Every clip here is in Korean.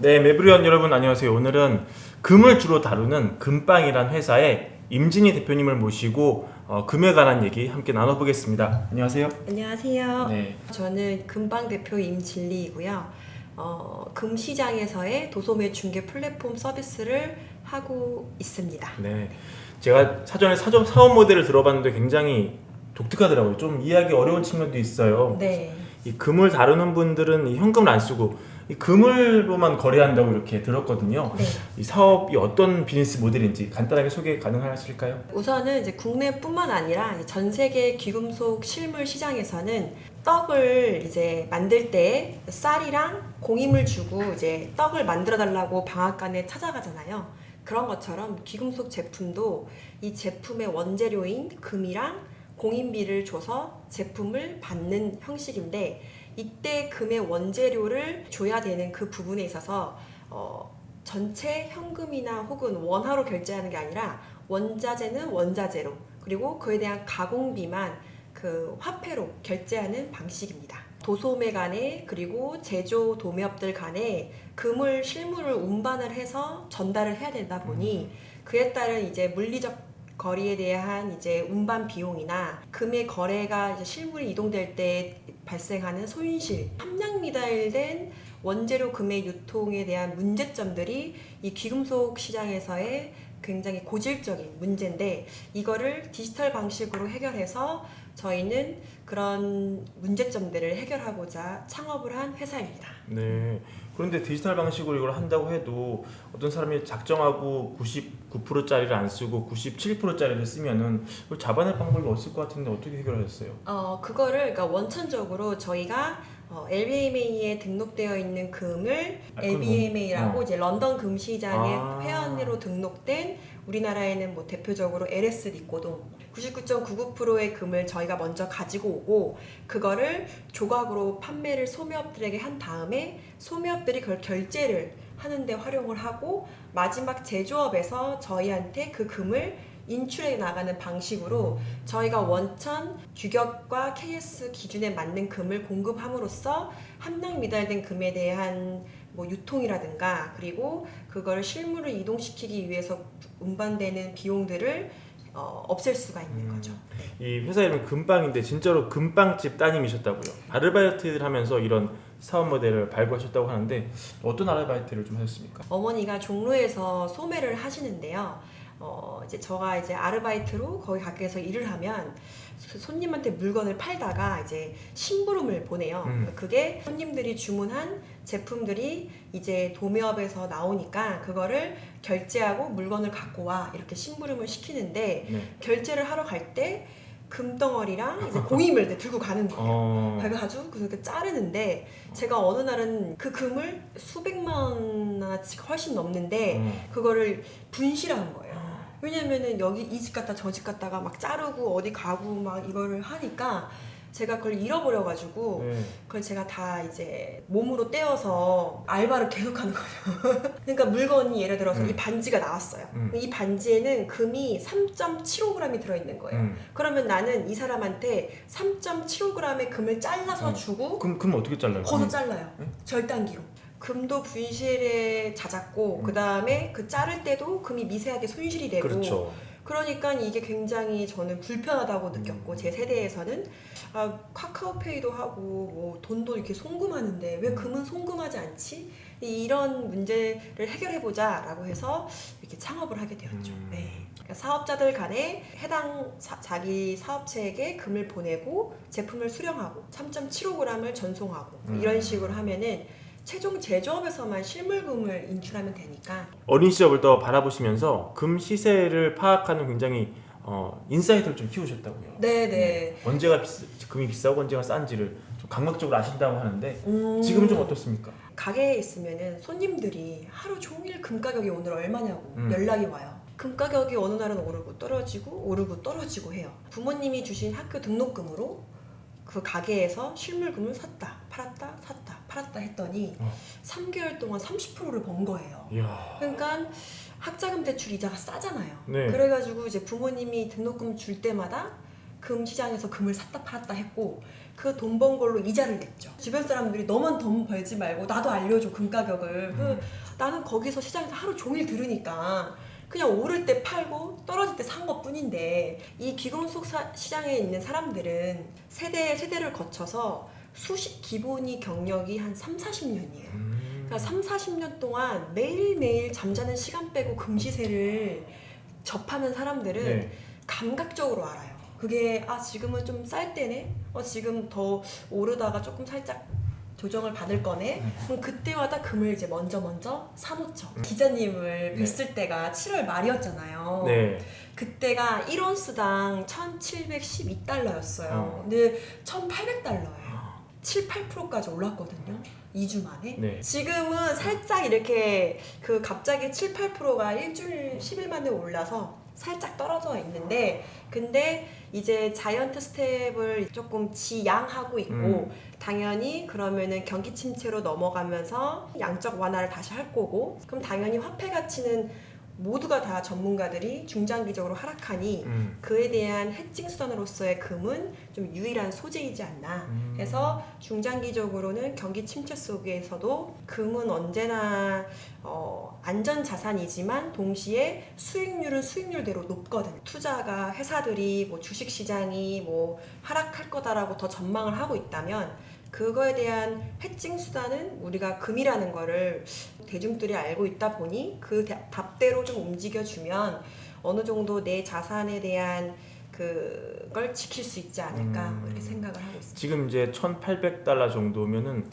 네, 매브리원 여러분 안녕하세요. 오늘은 금을 주로 다루는 금빵이란 회사의 임진희 대표님을 모시고 금에 관한 얘기 함께 나눠보겠습니다. 안녕하세요. 안녕하세요. 네. 저는 금방 대표 임진리이고요. 금 시장에서의 도소매 중개 플랫폼 서비스를 하고 있습니다. 네, 제가 사전에 사업 모델을 들어봤는데 굉장히 독특하더라고요. 좀 이해하기 어려운 측면도 있어요. 네. 이 금을 다루는 분들은 이 현금을 안 쓰고 이 금을로만 거래한다고 이렇게 들었거든요. 네. 이 사업이 어떤 비즈니스 모델인지 간단하게 소개 가능하실까요? 우선은 이제 국내뿐만 아니라 전 세계 귀금속 실물 시장에서는 떡을 이제 만들 때 쌀이랑 공임을 주고 이제 떡을 만들어 달라고 방앗간에 찾아가잖아요. 그런 것처럼 귀금속 제품도 이 제품의 원재료인 금이랑 공임비를 줘서 제품을 받는 형식인데, 이때 금의 원재료를 줘야 되는 그 부분에 있어서 전체 현금이나 혹은 원화로 결제하는 게 아니라 원자재는 원자재로, 그리고 그에 대한 가공비만 그 화폐로 결제하는 방식입니다. 도소매 간에 그리고 제조 도매업들 간에 금을 실물을 운반을 해서 전달을 해야 되다 보니 그에 따른 이제 물리적 거리에 대한 이제 운반 비용이나 금의 거래가 이제 실물이 이동될 때 발생하는 손실, 함량 미달된 원재료 금의 유통에 대한 문제점들이 이 귀금속 시장에서의 굉장히 고질적인 문제인데, 이거를 디지털 방식으로 해결해서 저희는 그런 문제점들을 해결하고자 창업을 한 회사입니다. 네. 그런데 디지털 방식으로 이걸 한다고 해도 어떤 사람이 작정하고 99%짜리를 안 쓰고 97%짜리를 쓰면은 그걸 잡아낼 방법이 없을 것 같은데 어떻게 해결하셨어요? 그거를 그러니까 원천적으로 저희가 LBMA에 등록되어 있는 금을 LBMA라고 이제 런던 금시장의 회원으로 등록된, 우리나라에는 뭐 대표적으로 LS 리코동 99.99%의 금을 저희가 먼저 가지고 오고, 그거를 조각으로 판매를 소매업들에게 한 다음에 소매업들이 그걸 결제를 하는데 활용을 하고, 마지막 제조업에서 저희한테 그 금을 인출해 나가는 방식으로 저희가 원천 규격과 KS 기준에 맞는 금을 공급함으로써 함량 미달된 금에 대한 뭐 유통이라든가, 그리고 그걸 실물을 이동시키기 위해서 운반되는 비용들을 없앨 수가 있는 거죠. 이 회사 이름이 금빵인데 진짜로 금빵집 따님이셨다고요. 아르바이트를 하면서 이런 사업 모델을 발굴하셨다고 하는데 어떤 아르바이트를 좀 하셨습니까? 어머니가 종로에서 소매를 하시는데요. 이제 저가 이제 아르바이트로 거기 가게에서 일을 하면 손님한테 물건을 팔다가 이제 심부름을 보내요. 그게 손님들이 주문한 제품들이 이제 도매업에서 나오니까 그거를 결제하고 물건을 갖고 와, 이렇게 심부름을 시키는데, 네. 결제를 하러 갈 때 금덩어리랑 이제 공임을 이제 들고 가는 거예요. 그래가지고 그렇게 자르는데, 제가 어느 날은 그 금을 수백만 원어치 훨씬 넘는데 그거를 분실한 거예요. 왜냐면은 여기 이 집 갔다 저 집 갔다가 막 자르고 어디 가고 막 이거를 하니까 제가 그걸 잃어버려가지고 그걸 제가 다 이제 몸으로 떼어서 알바를 계속하는 거죠. 그러니까 물건이 예를 들어서 이 반지가 나왔어요. 이 반지에는 금이 3.75g이 들어있는 거예요. 그러면 나는 이 사람한테 3.75g의 금을 잘라서 주고, 금 어떻게 잘라요? 걷어 잘라요. 절단기로. 금도 분실에 잦았고, 그 다음에 그 자를 때도 금이 미세하게 손실이 되고, 그렇죠. 그러니까 이게 굉장히 저는 불편하다고 느꼈고, 제 세대에서는 카카오페이도 하고 뭐 돈도 이렇게 송금하는데 왜 금은 송금하지 않지? 이런 문제를 해결해보자 라고 해서 이렇게 창업을 하게 되었죠. 네. 그러니까 사업자들 간에 해당 자기 사업체에게 금을 보내고 제품을 수령하고 3.75g을 전송하고 이런 식으로 하면은 최종 제조업에서만 실물금을 인출하면 되니까. 어린 시절을 더 바라보시면서 금 시세를 파악하는 굉장히 인사이트를 좀 키우셨다고요. 네네. 언제가 금이 비싸고 언제가 싼지를 좀 감각적으로 아신다고 하는데 지금은 좀 어떻습니까? 가게에 있으면은 손님들이 하루 종일 금 가격이 오늘 얼마냐고 연락이 와요. 금 가격이 어느 날은 오르고 떨어지고 해요. 부모님이 주신 학교 등록금으로 그 가게에서 실물금을 샀다 팔았다 했더니 3개월 동안 30%를 번 거예요. 이야. 그러니까 학자금 대출 이자가 싸잖아요. 네. 그래가지고 이제 부모님이 등록금 줄 때마다 금 시장에서 금을 샀다 팔았다 했고 그 돈 번 걸로 이자를 냈죠. 주변 사람들이 너만 돈 벌지 말고 나도 알려줘 금 가격을. 나는 거기서 시장에서 하루 종일 들으니까 그냥 오를 때 팔고 떨어질 때 산 것뿐인데 이 귀금속 시장에 있는 사람들은 세대를 거쳐서 기본이 경력이 한 3-40년이에요. 그러니까 3-40년 동안 매일매일 잠자는 시간 빼고 금시세를 접하는 사람들은 네. 감각적으로 알아요. 그게 지금은 좀 쌀 때네? 지금 더 오르다가 조금 살짝 조정을 받을 거네? 그럼 그때마다 금을 이제 먼저 사놓죠. 기자님을 뵀을 때가 7월 말이었잖아요. 네. 그때가 1온스당 1,712달러였어요. 근데 1,800달러예요. 7-8%까지 올랐거든요. 2주 만에. 네. 지금은 살짝 이렇게 갑자기 7-8%가 일주일 10일 만에 올라서 살짝 떨어져 있는데 근데 이제 자이언트 스텝을 조금 지양하고 있고 당연히 그러면은 경기 침체로 넘어가면서 양적 완화를 다시 할 거고 그럼 당연히 화폐 가치는 모두가 다 전문가들이 중장기적으로 하락하니 그에 대한 해칭 수단으로서의 금은 좀 유일한 소재이지 않나 해서 중장기적으로는 경기 침체 속에서도 금은 언제나 안전 자산이지만 동시에 수익률은 수익률대로 높거든요. 투자가 회사들이 뭐 주식시장이 뭐 하락할 거다라고 더 전망을 하고 있다면 그거에 대한 해칭 수단은 우리가 금이라는 거를 대중들이 알고 있다 보니 그 답대로 좀 움직여주면 어느 정도 내 자산에 대한 그걸 지킬 수 있지 않을까 이렇게 생각을 하고 있습니다. 지금 이제 1,800달러 정도면은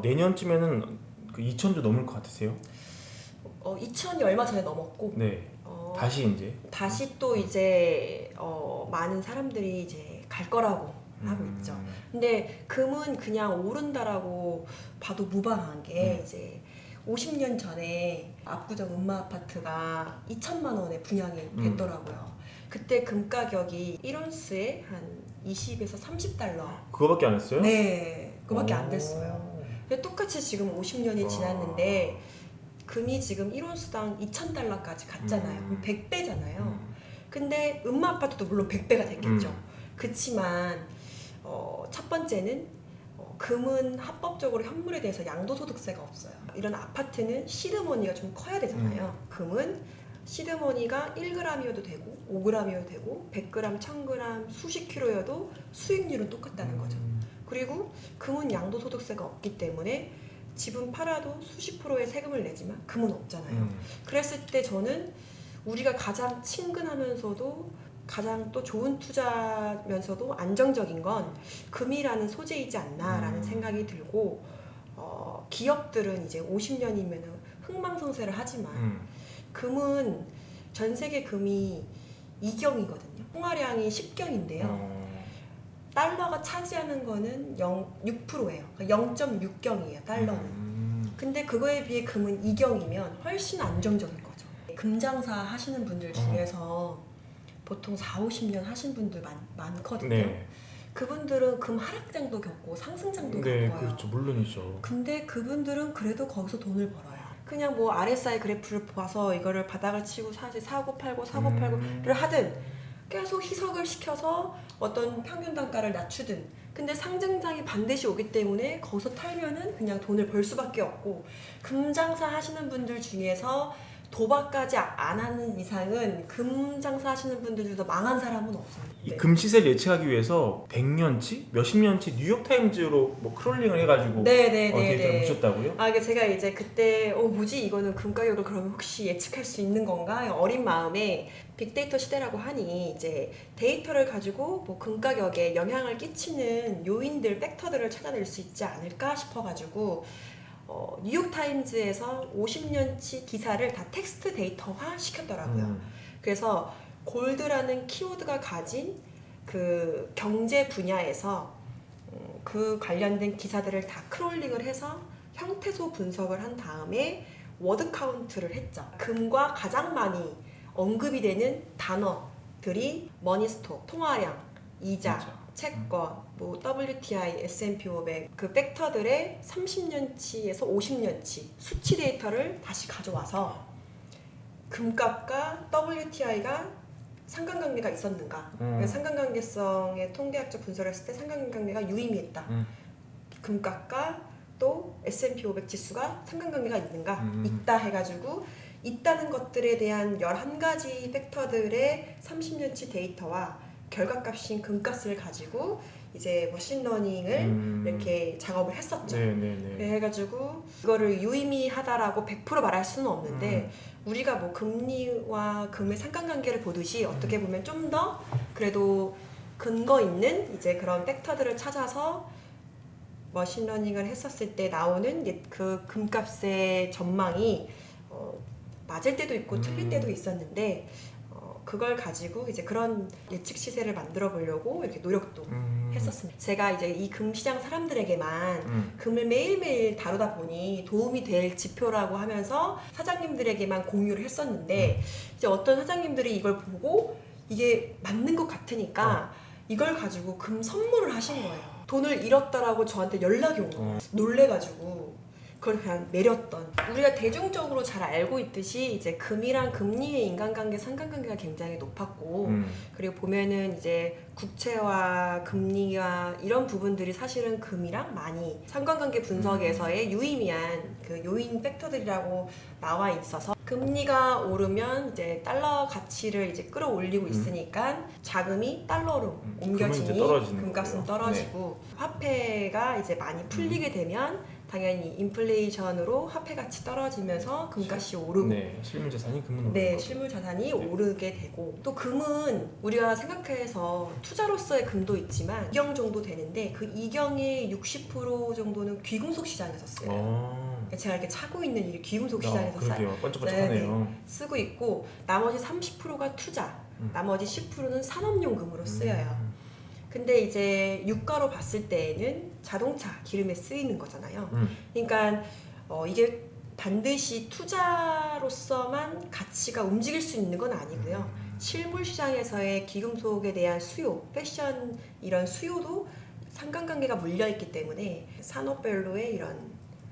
내년쯤에는 그 2,000도 넘을 것 같으세요? 2,000이 얼마 전에 넘었고 네. 다시 또 이제 많은 사람들이 이제 갈 거라고 하고 있죠. 근데 금은 그냥 오른다라고 봐도 무방한 게 이제 50년 전에 압구정 음마 아파트가 2천만 원에 분양이 됐더라고요. 그때 금 가격이 1온스에 한 20에서 30달러. 그거밖에 안 했어요? 네, 그거밖에 안 됐어요. 근데 똑같이 지금 50년이 지났는데 금이 지금 1온스당 2,000달러까지 갔잖아요. 그럼 100배잖아요. 근데 음마 아파트도 물론 100배가 됐겠죠. 그치만 첫 번째는 금은 합법적으로 현물에 대해서 양도소득세가 없어요. 이런 아파트는 시드머니가 좀 커야 되잖아요. 금은 시드머니가 1g이어도 되고 5g이어도 되고 100g, 1000g, 수십 킬로여도 수익률은 똑같다는 거죠. 그리고 금은 양도소득세가 없기 때문에 집은 팔아도 수십 프로의 세금을 내지만 금은 없잖아요. 그랬을 때 저는 우리가 가장 친근하면서도 가장 또 좋은 투자면서도 안정적인 건 금이라는 소재이지 않나라는 생각이 들고 기업들은 이제 50년이면 흥망성쇠를 하지만 금은 전 세계 금이 2경이거든요. 통화량이 10경인데요. 달러가 차지하는 거는 6%예요. 그러니까 0.6경이에요. 달러는. 근데 그거에 비해 금은 2경이면 훨씬 안정적인 거죠. 금장사 하시는 분들 중에서 보통 4-50년 하신 분들 많거든요. 네. 그분들은 금 하락장도 겪고 상승장도 네, 겪어요. 그렇죠. 물론이죠. 근데 그분들은 그래도 거기서 돈을 벌어요. 그냥 뭐 RSI 그래프를 봐서 이거를 바닥을 치고 사고 팔고를 하든 계속 희석을 시켜서 어떤 평균 단가를 낮추든 근데 상승장이 반드시 오기 때문에 거기서 탈면은 그냥 돈을 벌 수밖에 없고 금장사 하시는 분들 중에서 도박까지 안 하는 이상은 금 장사하시는 분들 중에서 망한 사람은 없어요. 이 금 시세를 예측하기 위해서 100년치, 몇십 년치 뉴욕타임즈로 뭐 크롤링을 해가지고 데이터를 보셨다고요? 이게 제가 이제 그때 뭐지 이거는 금 가격을 그러면 혹시 예측할 수 있는 건가? 어린 마음에 빅데이터 시대라고 하니 이제 데이터를 가지고 뭐 금 가격에 영향을 끼치는 요인들, 팩터들을 찾아낼 수 있지 않을까 싶어가지고 뉴욕타임즈에서 50년치 기사를 다 텍스트 데이터화 시켰더라고요. 그래서 골드라는 키워드가 가진 그 경제 분야에서 그 관련된 기사들을 다 크롤링을 해서 형태소 분석을 한 다음에 워드 카운트를 했죠. 금과 가장 많이 언급이 되는 단어들이 머니스톡, 통화량, 이자, 채권, 뭐 WTI, S&P 500 그 팩터들의 30년치에서 50년치 수치 데이터를 다시 가져와서 금값과 WTI가 상관관계가 있었는가? 그래서 상관관계성의 통계학적 분석을 했을 때 상관관계가 유의미했다. 금값과 또 S&P 500 지수가 상관관계가 있는가? 있다 해가지고 있다는 것들에 대한 11가지 팩터들의 30년치 데이터와 결과값인 금값을 가지고 이제 머신러닝을 이렇게 작업을 했었죠. 그래가지고 이거를 유의미하다라고 100% 말할 수는 없는데 우리가 뭐 금리와 금의 상관관계를 보듯이 어떻게 보면 좀 더 그래도 근거 있는 이제 그런 팩터들을 찾아서 머신러닝을 했었을 때 나오는 그 금값의 전망이 맞을 때도 있고 틀릴 때도 있었는데 그걸 가지고 이제 그런 예측 시세를 만들어 보려고 이렇게 노력도 했었습니다. 제가 이제 이 금시장 사람들에게만 금을 매일매일 다루다 보니 도움이 될 지표라고 하면서 사장님들에게만 공유를 했었는데 이제 어떤 사장님들이 이걸 보고 이게 맞는 것 같으니까 이걸 가지고 금 선물을 하신 거예요. 돈을 잃었다라고 저한테 연락이 온 거예요. 놀래가지고 그걸 그냥 내렸던. 우리가 대중적으로 잘 알고 있듯이 이제 금이랑 금리의 인간관계, 상관관계가 굉장히 높았고 그리고 보면은 이제 국채와 금리와 이런 부분들이 사실은 금이랑 많이 상관관계 분석에서의 유의미한 그 요인 팩터들이라고 나와 있어서 금리가 오르면 이제 달러 가치를 이제 끌어올리고 있으니까 자금이 달러로 옮겨지니 금값은 떨어지고 화폐가 이제 많이 풀리게 되면 당연히 인플레이션으로 화폐 가치 떨어지면서 금값이 오르고 실물 자산이 금은 오르고 실물 자산이 오르게 되고 또 금은 우리가 생각해서 투자로서의 금도 있지만 2경 정도 되는데 그 2경의 60% 정도는 귀금속 시장에서 써요. 제가 이렇게 차고 있는 이 귀금속 시장에서 번쩍번쩍하네요. 쓰고 있고 나머지 30%가 투자, 나머지 10%는 산업용 금으로 쓰여요. 근데 이제 유가로 봤을 때에는 자동차 기름에 쓰이는 거잖아요. 그러니까 이게 반드시 투자로서만 가치가 움직일 수 있는 건 아니고요. 실물 시장에서의 귀금속에 대한 수요, 패션 이런 수요도 상관관계가 물려있기 때문에 산업별로의 이런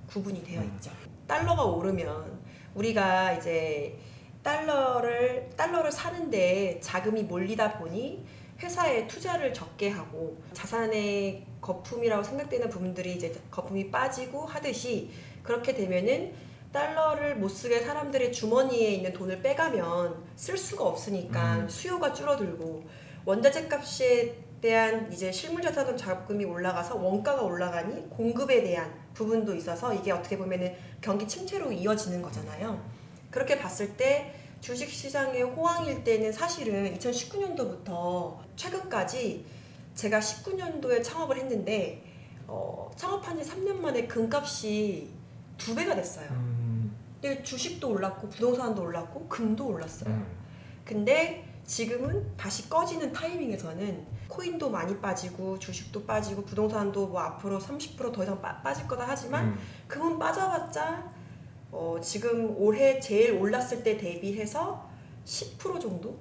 구분이 되어 있죠. 달러가 오르면 우리가 이제 달러를 사는데 자금이 몰리다 보니 회사에 투자를 적게 하고 자산의 거품이라고 생각되는 부분들이 이제 거품이 빠지고 하듯이 그렇게 되면은 달러를 못 쓰게 사람들의 주머니에 있는 돈을 빼가면 쓸 수가 없으니까 수요가 줄어들고 원자재 값에 대한 이제 실물자산 자금이 올라가서 원가가 올라가니 공급에 대한 부분도 있어서 이게 어떻게 보면은 경기 침체로 이어지는 거잖아요. 그렇게 봤을 때 주식시장의 호황일 때는 사실은 2019년도부터 최근까지 제가 19년도에 창업을 했는데 창업한 지 3년 만에 금값이 2배가 됐어요. 근데 주식도 올랐고 부동산도 올랐고 금도 올랐어요. 근데 지금은 다시 꺼지는 타이밍에서는 코인도 많이 빠지고 주식도 빠지고 부동산도 뭐 앞으로 30% 더 이상 빠질 거다 하지만 금은 빠져봤자 지금 올해 제일 올랐을 때 대비해서 10% 정도?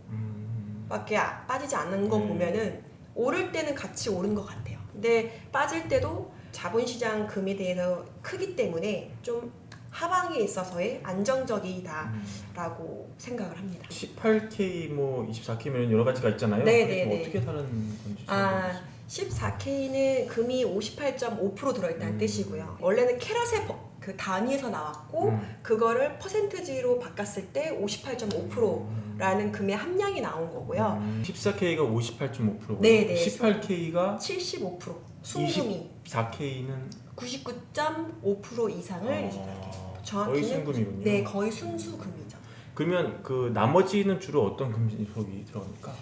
밖에 빠지지 않는 거 보면은 오를 때는 같이 오른 것 같아요. 근데 빠질 때도 자본시장 금에 대해서 크기 때문에 좀 하방에 있어서의 안정적이다라고 생각을 합니다. 18K 뭐 24K면 여러 가지가 있잖아요. 어떻게 다른 건지 14K는 금이 58.5% 들어있다는 뜻이고요. 원래는 캐럿의 그 단위에서 나왔고 그거를 퍼센트지로 바꿨을 때 58.5%라는 금의 함량이 나온 거고요. 14K가 58.5%고 18K가 75%. 순금이 24K는 99.5% 이상을 거의 순금이군요. 네, 거의 순수금이죠. 그러면 그 나머지는 주로 어떤 금속이 들어갑니까?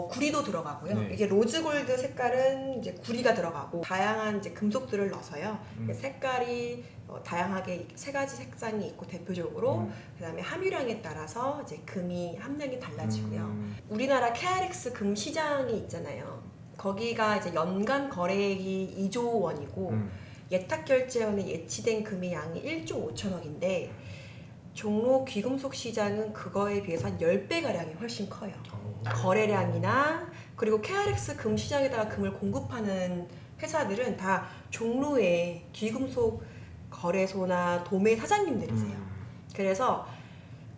구리도 들어가고요. 이게 로즈골드 색깔은 이제 구리가 들어가고 다양한 이제 금속들을 넣어서요. 색깔이 다양하게 3가지 색상이 있고 대표적으로 그다음에 함유량에 따라서 이제 금이 함량이 달라지고요. 우리나라 KRX 금 시장이 있잖아요. 거기가 이제 연간 거래액이 2조 원이고 예탁 결제원에 예치된 금의 양이 1조 5천억인데 종로 귀금속 시장은 그거에 비해서 한 10배가량이 훨씬 커요. 거래량이나 그리고 KRX 금 시장에다가 금을 공급하는 회사들은 다 종로의 귀금속 거래소나 도매 사장님들이세요. 그래서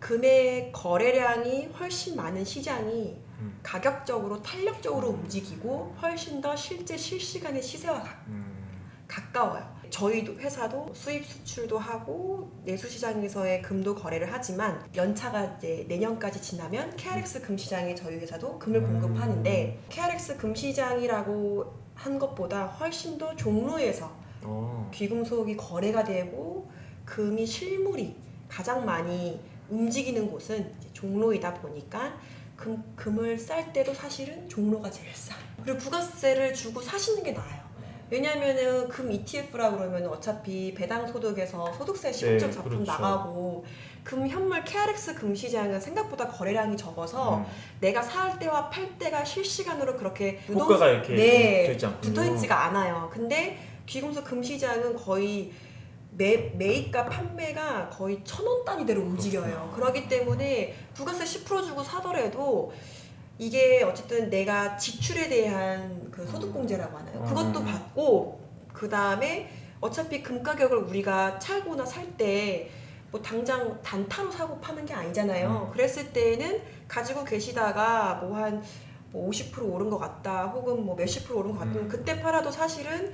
금의 거래량이 훨씬 많은 시장이 가격적으로 탄력적으로 움직이고 훨씬 더 실제 실시간의 시세와 가까워요. 저희도 회사도 수입 수출도 하고 내수시장에서의 금도 거래를 하지만 연차가 이제 내년까지 지나면 KRX 금시장에 저희 회사도 금을 공급하는데 KRX 금시장이라고 한 것보다 훨씬 더 종로에서 귀금속이 거래가 되고 금이 실물이 가장 많이 움직이는 곳은 이제 종로이다 보니까 금을 쌀 때도 사실은 종로가 제일 싸요. 그리고 부가세를 주고 사시는 게 나아요. 왜냐면은 금 ETF라 그러면 어차피 배당 소득에서 소득세 15.4% 그렇죠. 나가고 금 현물 KRX 금시장은 생각보다 거래량이 적어서 내가 살 때와 팔 때가 실시간으로 그렇게 호가가 이렇게 되지 않군요. 붙어있지가 않아요. 근데 귀금속 금시장은 거의 매입과 판매가 거의 1,000원 단위대로 움직여요. 그렇기 때문에 부가세 10% 주고 사더라도 이게 어쨌든 내가 지출에 대한 그 소득공제라고 하나요? 그것도 받고 그 다음에 어차피 금 가격을 우리가 차거나 살 때 뭐 당장 단타로 사고 파는 게 아니잖아요. 그랬을 때는 가지고 계시다가 뭐 한 50% 오른 것 같다 혹은 뭐 몇십 프로 오른 것 같으면 그때 팔아도 사실은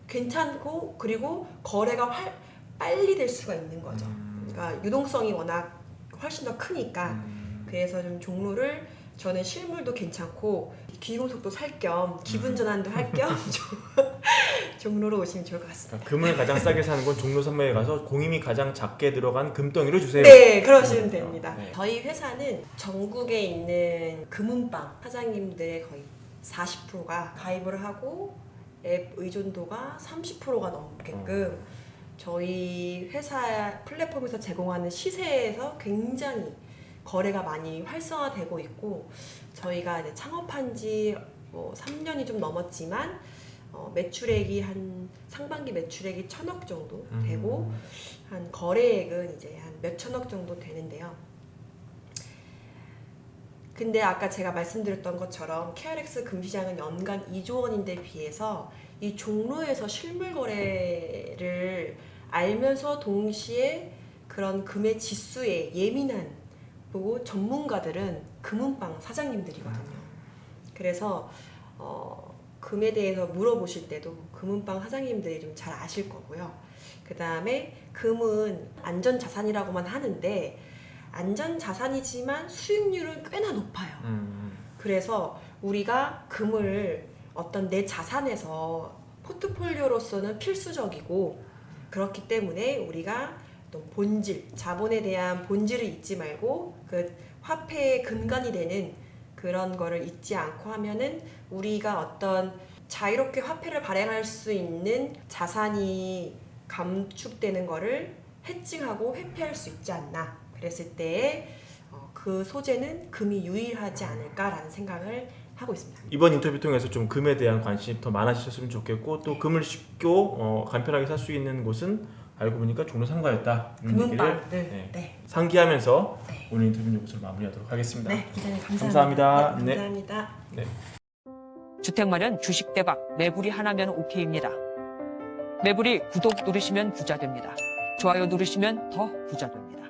괜찮고 그리고 거래가 빨리 될 수가 있는 거죠. 그러니까 유동성이 워낙 훨씬 더 크니까 그래서 좀 종로를 저는 실물도 괜찮고 귀금속도 살 겸 기분 전환도 할 겸 종로로 오시면 좋을 것 같습니다. 그러니까 금을 가장 싸게 사는 건 종로 산매에 가서 공임이 가장 작게 들어간 금덩이를 주세요. 네, 그러시면 됩니다. 네. 저희 회사는 전국에 있는 금은방 사장님들의 거의 40%가 가입을 하고 앱 의존도가 30%가 넘게끔 저희 회사 플랫폼에서 제공하는 시세에서 굉장히 거래가 많이 활성화되고 있고 저희가 이제 창업한 지 뭐 3년이 좀 넘었지만 매출액이 한 상반기 매출액이 1,000억 정도 되고 한 거래액은 이제 한 몇천억 정도 되는데요. 근데 아까 제가 말씀드렸던 것처럼 KRX 금시장은 연간 2조 원인데 비해서 이 종로에서 실물 거래를 알면서 동시에 그런 금의 지수에 예민한 그리고 전문가들은 금은방 사장님들이거든요. 그래서 금에 대해서 물어보실 때도 금은방 사장님들이 좀 잘 아실 거고요. 그 다음에 금은 안전자산이라고만 하는데 안전자산이지만 수익률은 꽤나 높아요. 그래서 우리가 금을 어떤 내 자산에서 포트폴리오로서는 필수적이고 그렇기 때문에 우리가 본질, 자본에 대한 본질을 잊지 말고 그 화폐의 근간이 되는 그런 거를 잊지 않고 하면은 우리가 어떤 자유롭게 화폐를 발행할 수 있는 자산이 감축되는 거를 해칭하고 회피할 수 있지 않나. 그랬을 때 그 소재는 금이 유일하지 않을까라는 생각을 하고 있습니다. 이번 인터뷰 통해서 좀 금에 대한 관심이 더 많아지셨으면 좋겠고 또 금을 쉽고 간편하게 살 수 있는 곳은 알고 보니까 종로 상가였다. 금은방 네. 상기하면서 네. 오늘 인터뷰 여기서 마무리하도록 하겠습니다. 네, 기자님 감사합니다. 네, 감사합니다. 네. 주택 마련 주식 대박 매불이 하나면 오케이입니다. 매불이 구독 누르시면 부자 됩니다. 좋아요 누르시면 더 부자 됩니다.